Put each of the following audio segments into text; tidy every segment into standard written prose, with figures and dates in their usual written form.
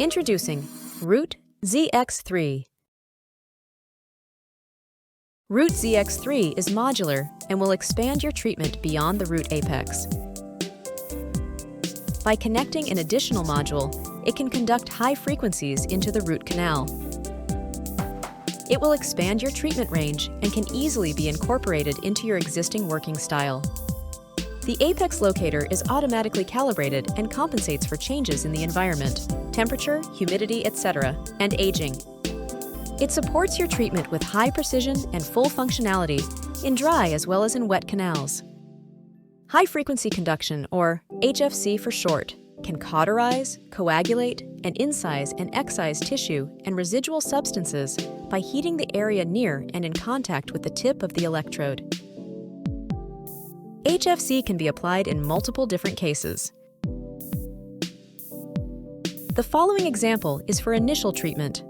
Introducing Root ZX3. Root ZX3 is modular and will expand your treatment beyond the root apex. By connecting an additional module, it can conduct high frequencies into the root canal. It will expand your treatment range and can easily be incorporated into your existing working style. The apex locator is automatically calibrated and compensates for changes in the environment, temperature, humidity, etc., and aging. It supports your treatment with high precision and full functionality in dry as well as in wet canals. High-frequency conduction, or HFC for short, can cauterize, coagulate, and incise and excise tissue and residual substances by heating the area near and in contact with the tip of the electrode. HFC can be applied in multiple different cases. The following example is for initial treatment.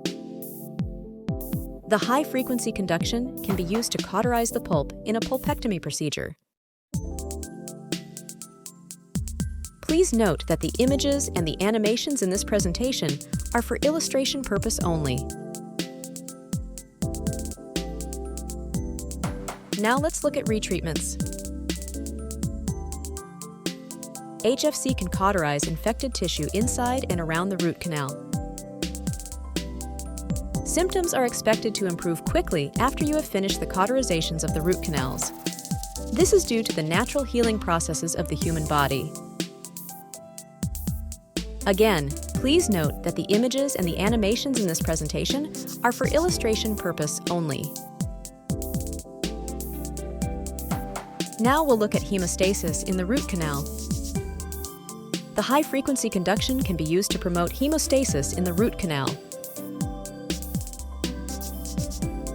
The high-frequency conduction can be used to cauterize the pulp in a pulpectomy procedure. Please note that the images and the animations in this presentation are for illustration purpose only. Now let's look at retreatments. HFC can cauterize infected tissue inside and around the root canal. Symptoms are expected to improve quickly after you have finished the cauterizations of the root canals. This is due to the natural healing processes of the human body. Again, please note that the images and the animations in this presentation are for illustration purpose only. Now we'll look at hemostasis in the root canal. The high-frequency conduction can be used to promote hemostasis in the root canal.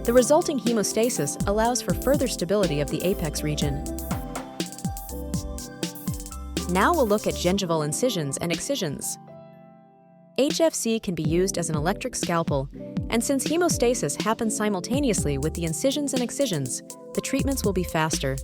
The resulting hemostasis allows for further stability of the apex region. Now we'll look at gingival incisions and excisions. HFC can be used as an electric scalpel, and since hemostasis happens simultaneously with the incisions and excisions, the treatments will be faster.